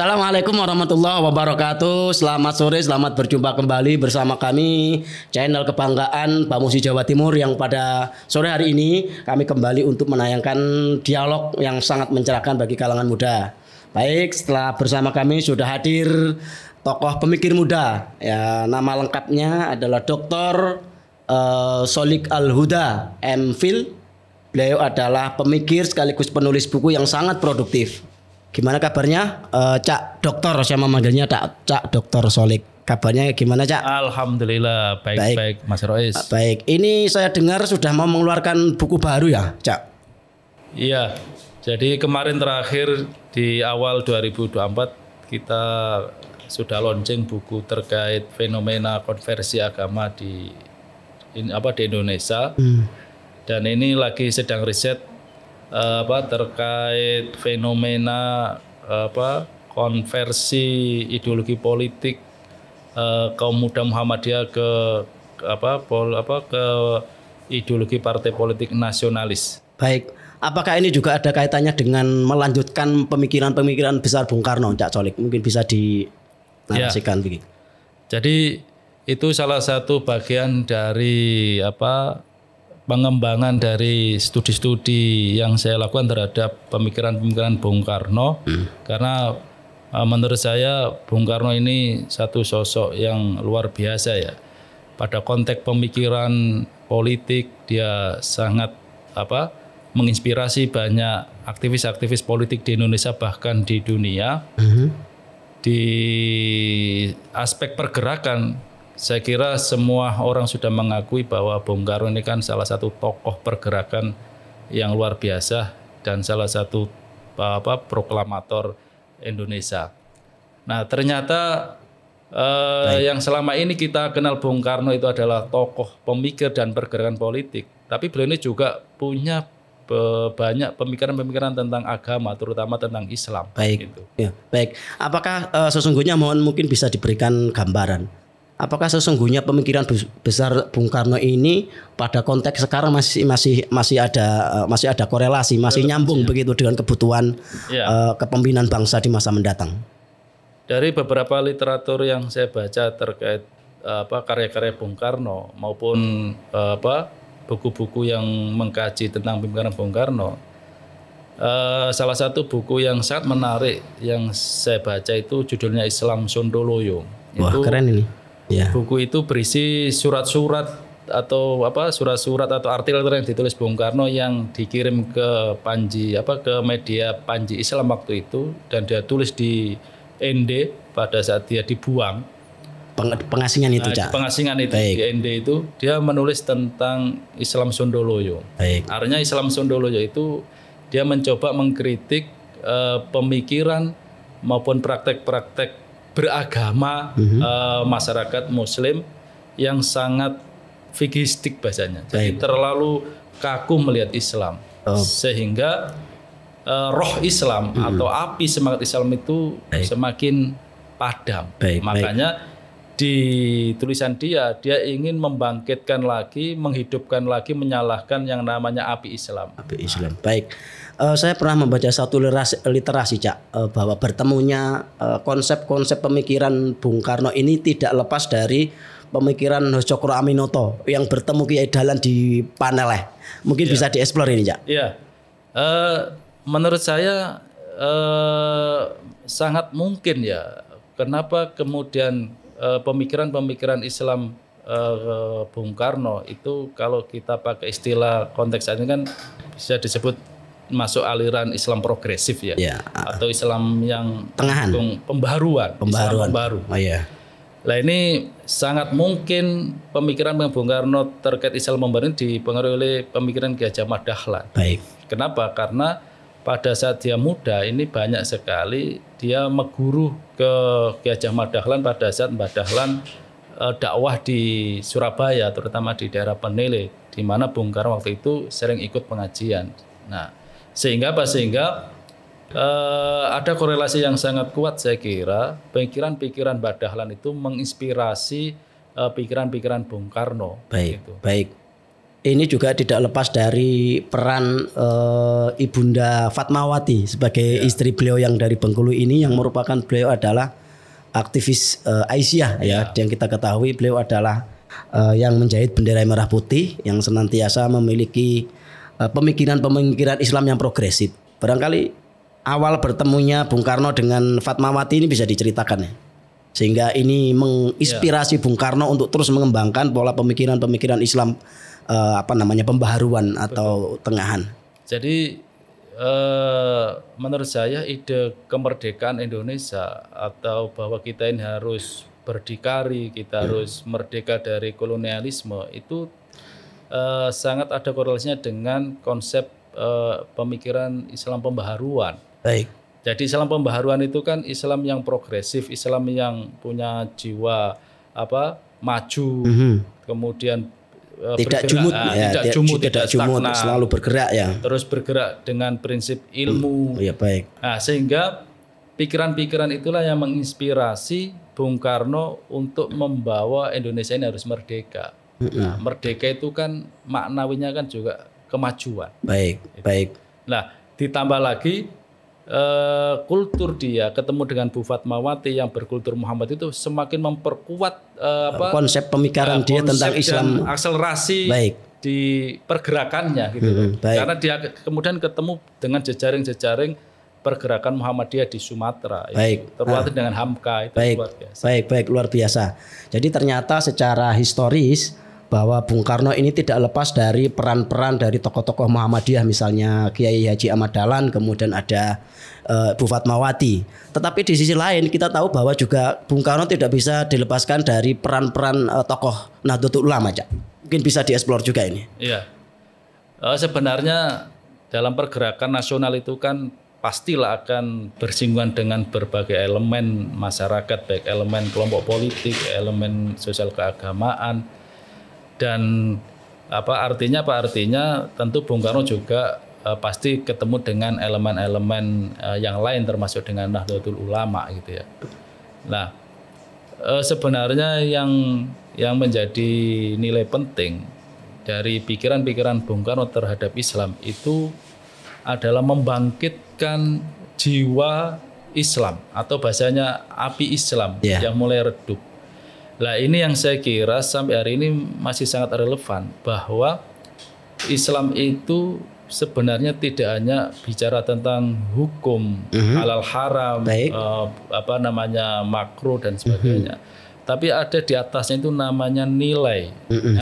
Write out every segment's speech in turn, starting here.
Assalamualaikum warahmatullahi wabarakatuh. Selamat sore, selamat berjumpa kembali bersama kami channel kebanggaan Bamusi Jawa Timur yang pada sore hari ini kami kembali untuk menayangkan dialog yang sangat mencerahkan bagi kalangan muda. Baik, setelah bersama kami sudah hadir tokoh pemikir muda. Ya, nama lengkapnya adalah Dr. Solik Al-Huda MPhil. Beliau adalah pemikir sekaligus penulis buku yang sangat produktif. Gimana kabarnya, Cak Dokter? Saya memanggilnya Cak Dokter Solik. Kabarnya gimana, Cak? Alhamdulillah baik, Mas Rois. Baik, ini saya dengar sudah mau mengeluarkan buku baru ya, Cak? Iya, jadi kemarin terakhir di awal 2024 kita sudah launching buku terkait fenomena konversi agama di Indonesia. Dan ini lagi sedang riset terkait fenomena konversi ideologi politik kaum muda Muhammadiyah ke ideologi partai politik nasionalis. Baik, apakah ini juga ada kaitannya dengan melanjutkan pemikiran-pemikiran besar Bung Karno, Cak Solik? Mungkin bisa dinarasikan begitu. Jadi itu salah satu bagian dari pengembangan dari studi-studi yang saya lakukan terhadap pemikiran-pemikiran Bung Karno. Karena menurut saya Bung Karno ini satu sosok yang luar biasa ya. Pada konteks pemikiran politik dia sangat menginspirasi banyak aktivis-aktivis politik di Indonesia bahkan di dunia. Di aspek pergerakan saya kira semua orang sudah mengakui bahwa Bung Karno ini kan salah satu tokoh pergerakan yang luar biasa dan salah satu proklamator Indonesia. Nah, ternyata yang selama ini kita kenal Bung Karno itu adalah tokoh pemikir dan pergerakan politik, tapi beliau ini juga punya banyak pemikiran-pemikiran tentang agama, terutama tentang Islam. Baik, gitu. Ya, baik. Apakah sesungguhnya mungkin bisa diberikan gambaran? Apakah sesungguhnya pemikiran besar Bung Karno ini pada konteks sekarang masih ada korelasi, masih nyambung begitu dengan kebutuhan kepemimpinan bangsa di masa mendatang? Dari beberapa literatur yang saya baca terkait karya-karya Bung Karno maupun buku-buku yang mengkaji tentang pemikiran Bung Karno, salah satu buku yang sangat menarik yang saya baca itu judulnya Islam Sondoloyo. Wah, keren ini. Ya. Buku itu berisi surat-surat atau artikel yang ditulis Bung Karno yang dikirim ke ke media Panji Islam waktu itu, dan dia tulis di ND pada saat dia dibuang. Pengasingan itu, Cak. Pengasingan itu. Baik. Di ND itu dia menulis tentang Islam Sondoloyo. Baik. Artinya Islam Sondoloyo itu dia mencoba mengkritik pemikiran maupun praktek-praktek beragama masyarakat Muslim yang sangat fikistik bahasanya. Jadi terlalu kaku melihat Islam, sehingga roh Islam atau api semangat Islam itu semakin padam. Makanya di tulisan dia ingin membangkitkan lagi, menghidupkan lagi, menyalakan yang namanya api Islam. Api Islam. Baik. Saya pernah membaca satu literasi, Cak, bahwa bertemunya konsep-konsep pemikiran Bung Karno ini tidak lepas dari pemikiran Cokro Aminoto yang bertemu Kiai Dahlan di Paneleh. Mungkin bisa dieksplor ini, Cak. Iya. Menurut saya sangat mungkin ya. Kenapa kemudian pemikiran-pemikiran Islam Bung Karno itu kalau kita pakai istilah konteks ini kan bisa disebut masuk aliran Islam progresif ya, atau Islam yang tengahan, pembaruan. Islam baru. Oh iya. Nah, ini sangat mungkin pemikiran Bung Karno terkait Islam pembaru dipengaruhi oleh pemikiran Ki Hajar Dahlan. Baik. Kenapa? Karena pada saat dia muda ini banyak sekali dia meguru ke Ki Hajar Dahlan pada saat Mbah Dahlan dakwah di Surabaya, terutama di daerah Penele, di mana Bung Karno waktu itu sering ikut pengajian. Nah, sehingga ada korelasi yang sangat kuat, saya kira pikiran-pikiran Mbah Dahlan itu menginspirasi pikiran-pikiran Bung Karno. Baik, gitu. Baik. ini juga tidak lepas dari peran Ibunda Fatmawati sebagai istri beliau yang dari Bengkulu ini, yang merupakan beliau adalah aktivis Aisyah ya, yang kita ketahui beliau adalah yang menjahit bendera merah putih, yang senantiasa memiliki pemikiran-pemikiran Islam yang progresif. Barangkali awal bertemunya Bung Karno dengan Fatmawati ini bisa diceritakan ya, sehingga ini menginspirasi Bung Karno untuk terus mengembangkan pola pemikiran-pemikiran Islam pembaharuan atau tengahan. Jadi menurut saya ide kemerdekaan Indonesia atau bahwa kita ini harus berdikari, kita harus merdeka dari kolonialisme itu sangat ada korelasinya dengan konsep pemikiran Islam pembaharuan. Baik. Jadi Islam pembaharuan itu kan Islam yang progresif, Islam yang punya jiwa maju, kemudian tidak jumut ya, tidak jumut, stagnan, selalu bergerak ya. Terus bergerak dengan prinsip ilmu. Ya, baik. Nah, sehingga pikiran-pikiran itulah yang menginspirasi Bung Karno untuk membawa Indonesia ini harus merdeka. Nah, merdeka itu kan maknawinya kan juga kemajuan. Baik, baik. Nah, ditambah lagi kultur dia ketemu dengan Bu Fatmawati yang berkultur Muhammad itu semakin memperkuat konsep pemikiran dia tentang Islam, akselerasi di pergerakannya gitu. Karena dia kemudian ketemu dengan jejaring-jejaring pergerakan Muhammadiyah di Sumatera, terwakili dengan Hamka itu luar biasa. Baik, luar biasa. Jadi ternyata secara historis bahwa Bung Karno ini tidak lepas dari peran-peran dari tokoh-tokoh Muhammadiyah, misalnya Kiai Haji Ahmad Dahlan, kemudian ada Bu Fatmawati. Tetapi di sisi lain kita tahu bahwa juga Bung Karno tidak bisa dilepaskan dari peran-peran tokoh Nahdlatul Ulama, Cak. Mungkin bisa dieksplor juga ini. Iya. Sebenarnya dalam pergerakan nasional itu kan pastilah akan bersinggungan dengan berbagai elemen masyarakat, baik elemen kelompok politik, elemen sosial keagamaan. Dan artinya tentu Bung Karno juga pasti ketemu dengan elemen-elemen yang lain termasuk dengan Nahdlatul Ulama gitu ya. Nah, sebenarnya yang menjadi nilai penting dari pikiran-pikiran Bung Karno terhadap Islam itu adalah membangkitkan jiwa Islam atau bahasanya api Islam yang mulai redup. Nah, ini yang saya kira sampai hari ini masih sangat relevan, bahwa Islam itu sebenarnya tidak hanya bicara tentang hukum, halal haram, makruh dan sebagainya. Tapi ada di atasnya itu namanya nilai,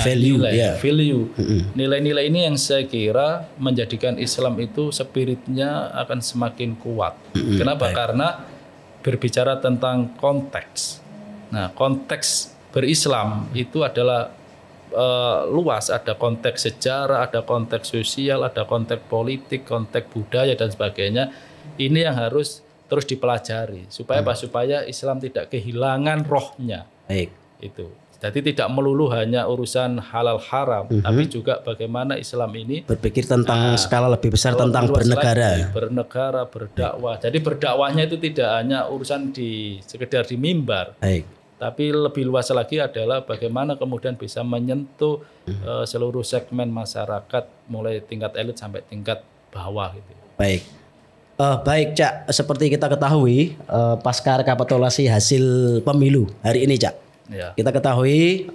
value. Nilai-nilai ini yang saya kira menjadikan Islam itu spiritnya akan semakin kuat. Kenapa? Karena berbicara tentang konteks. Nah, konteks berislam itu adalah luas, ada konteks sejarah, ada konteks sosial, ada konteks politik, konteks budaya dan sebagainya. Ini yang harus terus dipelajari supaya supaya Islam tidak kehilangan rohnya. Baik. Itu. Jadi tidak melulu hanya urusan halal haram, tapi juga bagaimana Islam ini berpikir tentang skala lebih besar tentang bernegara. Bernegara, berdakwah. Jadi berdakwahnya itu tidak hanya urusan sekedar di mimbar. Tapi lebih luas lagi adalah bagaimana kemudian bisa menyentuh seluruh segmen masyarakat mulai tingkat elit sampai tingkat bawah gitu. Baik. Baik, Cak, seperti kita ketahui pasca rekapitulasi hasil pemilu hari ini, Cak. Kita ketahui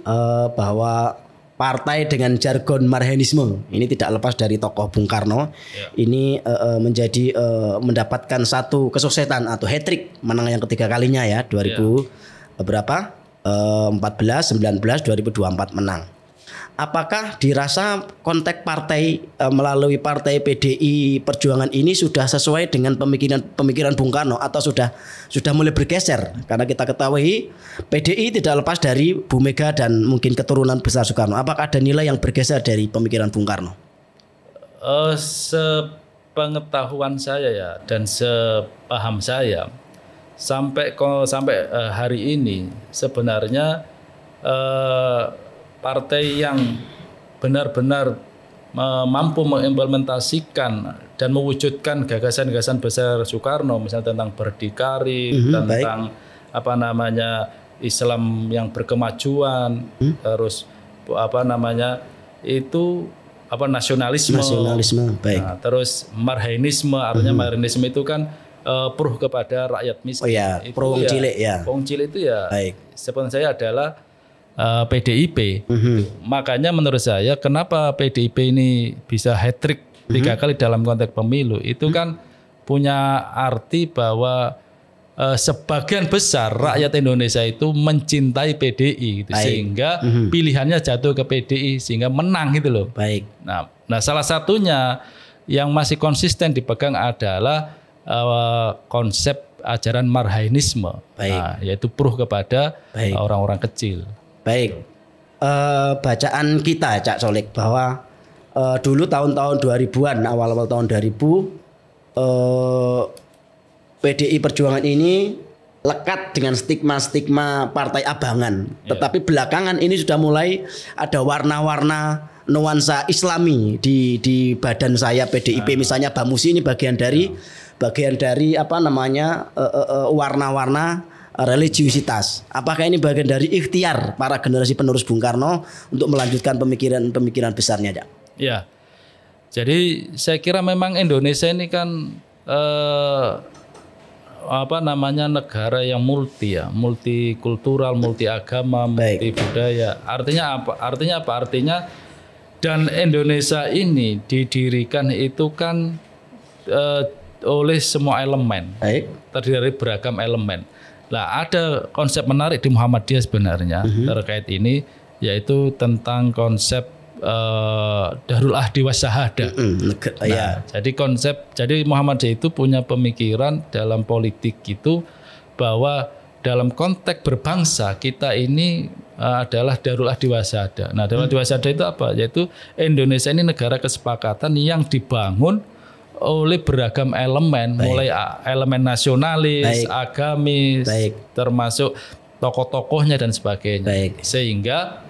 bahwa partai dengan jargon marhenisme ini tidak lepas dari tokoh Bung Karno. Ini menjadi mendapatkan satu kesuksesan atau hat-trick, menang yang ketiga kalinya ya, 14, 19, 2024 menang. Apakah dirasa konteks partai melalui partai PDI Perjuangan ini sudah sesuai dengan pemikiran Bung Karno atau sudah mulai bergeser? Karena kita ketahui PDI tidak lepas dari Bu Mega dan mungkin keturunan besar Soekarno. Apakah ada nilai yang bergeser dari pemikiran Bung Karno? Sepengetahuan saya ya dan sepaham saya, sampai hari ini sebenarnya partai yang benar-benar mampu mengimplementasikan dan mewujudkan gagasan-gagasan besar Soekarno, misalnya tentang berdikari, tentang Islam yang berkemajuan, terus itu apa nasionalisme. Baik. Nah, terus marhainisme, artinya marhainisme itu kan pro kepada rakyat miskin. Oh ya, itu pro wong cilik ya. Wong cilik itu ya. Baik. Sebenarnya saya adalah PDIP. Makanya menurut saya kenapa PDIP ini bisa hat-trick 3 kali dalam konteks pemilu itu kan punya arti bahwa sebagian besar rakyat Indonesia itu mencintai PDI gitu. Sehingga pilihannya jatuh ke PDI sehingga menang gitu loh. Baik. Nah salah satunya yang masih konsisten dipegang adalah konsep ajaran marhainisme. Nah, yaitu pro kepada orang-orang kecil. Baik. Bacaan kita Cak Solik bahwa dulu tahun-tahun 2000-an, awal-awal tahun 2000 PDI Perjuangan ini lekat dengan stigma-stigma partai abangan. Tetapi belakangan ini sudah mulai ada warna-warna nuansa Islami di badan saya PDIP. Misalnya Bamusi ini bagian dari apa namanya warna-warna religiusitas. Apakah ini bagian dari ikhtiar para generasi penerus Bung Karno untuk melanjutkan pemikiran besarnya, Cak? Ya. Jadi saya kira memang Indonesia ini kan apa namanya negara yang multikultural, multi agama, multi budaya. Artinya apa? Artinya dan Indonesia ini didirikan itu kan oleh semua elemen. Terdiri dari beragam elemen. Nah, ada konsep menarik di Muhammadiyah sebenarnya terkait ini, yaitu tentang konsep Darul Ahdi Wassahadah. Jadi Muhammadiyah itu punya pemikiran dalam politik itu bahwa dalam konteks berbangsa kita ini adalah Darul Ahdi Wassahadah. Nah, Darul Ahdi Wassahadah itu apa? Yaitu Indonesia ini negara kesepakatan yang dibangun oleh beragam elemen, mulai elemen nasionalis, agamis, termasuk tokoh-tokohnya dan sebagainya. Sehingga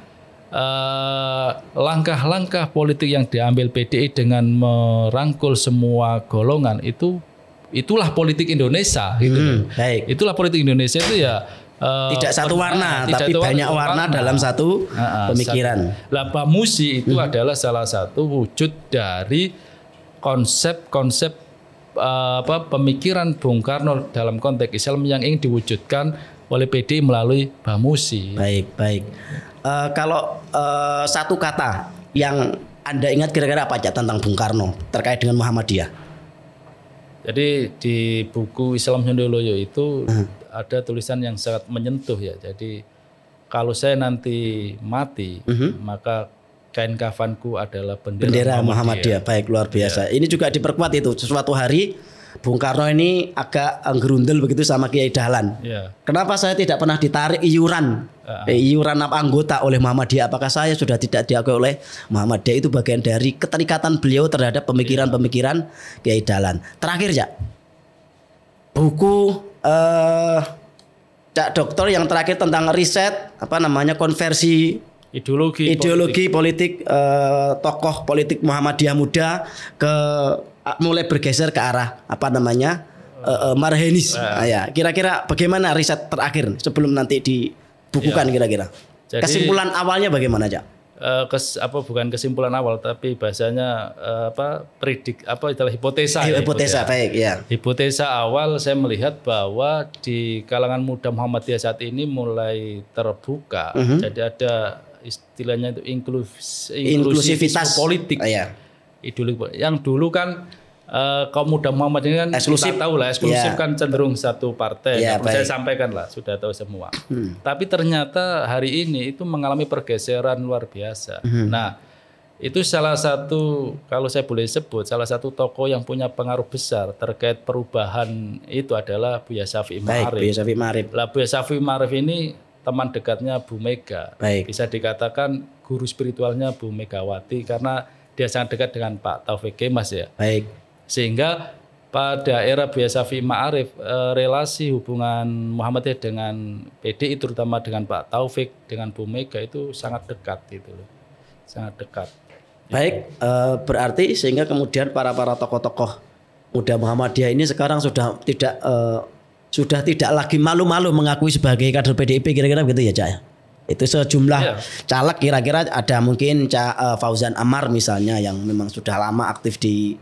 langkah-langkah politik yang diambil PDI dengan merangkul semua golongan itulah politik Indonesia gitu. Itulah politik Indonesia itu ya tidak satu warna tapi banyak warna dalam satu pemikiran. Lah Bamusi itu adalah salah satu wujud dari konsep-konsep pemikiran Bung Karno dalam konteks Islam yang ingin diwujudkan oleh PDI melalui Bamusi. Baik. Kalau satu kata yang Anda ingat kira-kira apa aja tentang Bung Karno terkait dengan Muhammadiyah? Jadi di buku Islam Sondoloyo itu ada tulisan yang sangat menyentuh ya. Jadi kalau saya nanti mati maka kain kafanku adalah bendera Muhammadiyah. Baik, luar biasa. Ini juga diperkuat itu. Suatu hari Bung Karno ini agak gerundel begitu sama Kiai Dahlan. Kenapa saya tidak pernah ditarik iuran anggota oleh Muhammadiyah? Apakah saya sudah tidak diakui oleh Muhammadiyah? Itu bagian dari keterikatan beliau terhadap pemikiran-pemikiran Kiai Dahlan. Terakhir, Cak. Buku Cak Dokter yang terakhir tentang riset konversi ideologi politik tokoh politik Muhammadiyah muda mulai bergeser ke arah marhainis. Kira-kira bagaimana riset terakhir sebelum nanti dibukukan kira-kira? Jadi, kesimpulan awalnya bagaimana, Cak? Bukan kesimpulan awal tapi bahasanya hipotesa. Hipotesa, baik ya. Hipotesa awal saya melihat bahwa di kalangan muda Muhammadiyah saat ini mulai terbuka. Jadi ada istilahnya itu inklusivitas politik. Yang dulu kan kaum muda Muhammadiyah kan eksklusif, kita tahu lah eksklusif kan cenderung satu partai. Saya sampaikan lah, sudah tahu semua. Tapi ternyata hari ini itu mengalami pergeseran luar biasa. Nah, itu salah satu, kalau saya boleh sebut, salah satu tokoh yang punya pengaruh besar terkait perubahan itu adalah Buya Syafi'i Ma'arif. Buya Syafi'i Ma'arif ini teman dekatnya Bu Mega. Bisa dikatakan guru spiritualnya Bu Megawati karena dia sangat dekat dengan Pak Taufik Kemas ya. Sehingga pada era Buya Syafi'i Ma'arif relasi hubungan Muhammadiyah dengan PDI terutama dengan Pak Taufik dengan Bu Mega itu sangat dekat gitu loh. Sangat dekat. Berarti sehingga kemudian para tokoh-tokoh muda Muhammadiyah ini sekarang sudah tidak lagi malu-malu mengakui sebagai kader PDIP kira-kira begitu ya, Cak? Itu sejumlah Iya. caleg kira-kira ada mungkin Fauzan Amar misalnya yang memang sudah lama aktif di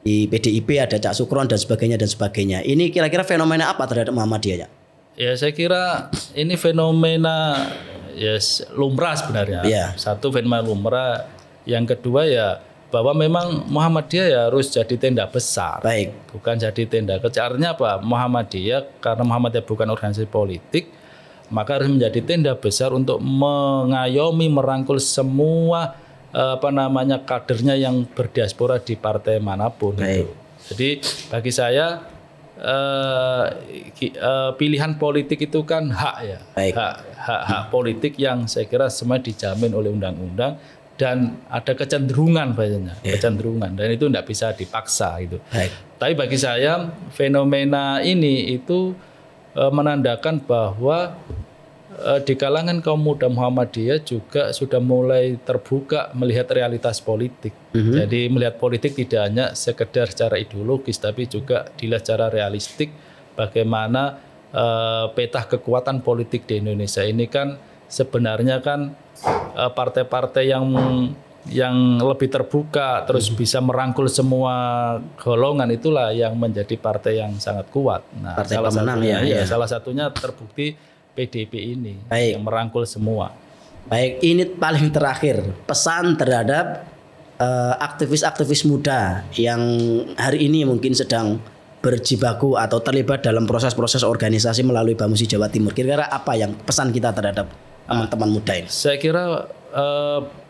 PDIP, ada Cak Sukron dan sebagainya dan sebagainya. Ini kira-kira fenomena apa terhadap Muhammadiyah ya? Ya saya kira ini fenomena ya lumrah sebenarnya. Iya. Satu fenomena lumrah, yang kedua ya bahwa memang Muhammadiyah ya harus jadi tenda besar. Baik. Bukan jadi tenda kecil. Artinya apa? Muhammadiyah karena Muhammadiyah bukan organisasi politik, maka harus menjadi tenda besar untuk mengayomi, merangkul semua kadernya yang berdiaspora di partai manapun. Baik. Gitu. Jadi bagi saya pilihan politik itu kan hak ya, Baik. hak politik yang saya kira semua dijamin oleh undang-undang dan ada kecenderungan banyak, kecenderungan dan itu tidak bisa dipaksa gitu. Baik. Tapi bagi saya fenomena ini itu menandakan bahwa di kalangan kaum muda Muhammadiyah juga sudah mulai terbuka melihat realitas politik. Jadi melihat politik tidak hanya sekedar secara ideologis, tapi juga dilihat secara realistik bagaimana peta kekuatan politik di Indonesia ini kan sebenarnya kan partai-partai yang lebih terbuka terus bisa merangkul semua golongan itulah yang menjadi partai yang sangat kuat. Nah, Partai pemenang salah satunya terbukti PDIP ini Baik. yang merangkul semua. Baik, ini paling terakhir pesan terhadap aktivis-aktivis muda yang hari ini mungkin sedang berjibaku atau terlibat dalam proses-proses organisasi melalui Bamusi Jawa Timur. Kira-kira apa yang pesan kita terhadap teman-teman muda ini? Saya kira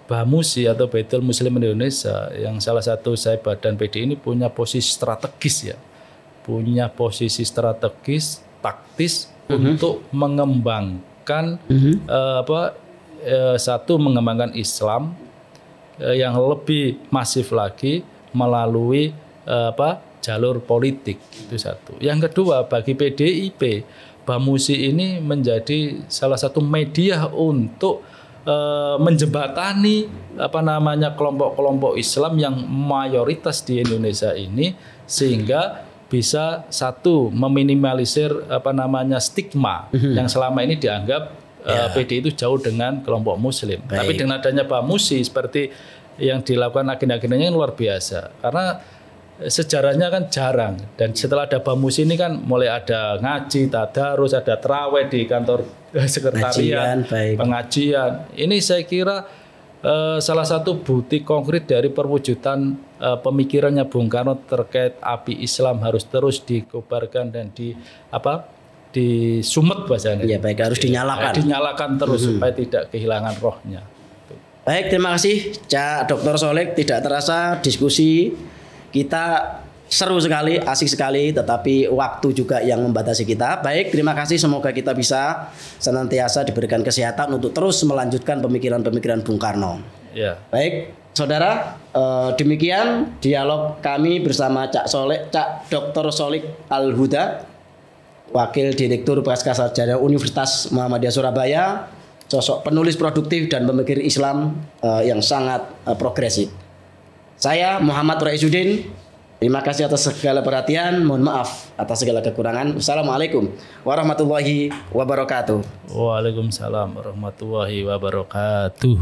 Bamusi atau Baitul Muslim Indonesia yang salah satu saya badan PD ini punya posisi strategis ya. Punya posisi strategis, taktis untuk mengembangkan satu mengembangkan Islam yang lebih masif lagi melalui jalur politik, itu satu. Yang kedua, bagi PDIP Bamusi ini menjadi salah satu media untuk menjembatani kelompok-kelompok Islam yang mayoritas di Indonesia ini sehingga bisa satu meminimalisir stigma yang selama ini dianggap PD itu jauh dengan kelompok Muslim. Baik. Tapi dengan adanya Bamusi seperti yang dilakukan agenda-agendanya luar biasa karena sejarahnya kan jarang dan setelah ada Bamusi ini kan mulai ada ngaji, tadarus, ada traweh di kantor sekretariat, pengajian. Ini saya kira salah satu bukti konkret dari perwujudan pemikirannya Bung Karno terkait api Islam harus terus dikobarkan dan disumet bahasanya. Ya baik, harus dinyalakan. Dinyalakan terus supaya tidak kehilangan rohnya. Baik, terima kasih Cak Dr. Solik. Tidak terasa diskusi kita seru sekali, asik sekali, tetapi waktu juga yang membatasi kita. Baik, terima kasih. Semoga kita bisa senantiasa diberikan kesehatan untuk terus melanjutkan pemikiran-pemikiran Bung Karno. Ya. Baik, saudara, demikian dialog kami bersama Cak Dr. Solik Al-Huda, Wakil Direktur Pasca Sarjana Universitas Muhammadiyah Surabaya, sosok penulis produktif dan pemikir Islam yang sangat progresif. Saya Muhammad Raisuddin. Terima kasih atas segala perhatian. Mohon maaf atas segala kekurangan. Wassalamualaikum warahmatullahi wabarakatuh. Waalaikumsalam warahmatullahi wabarakatuh.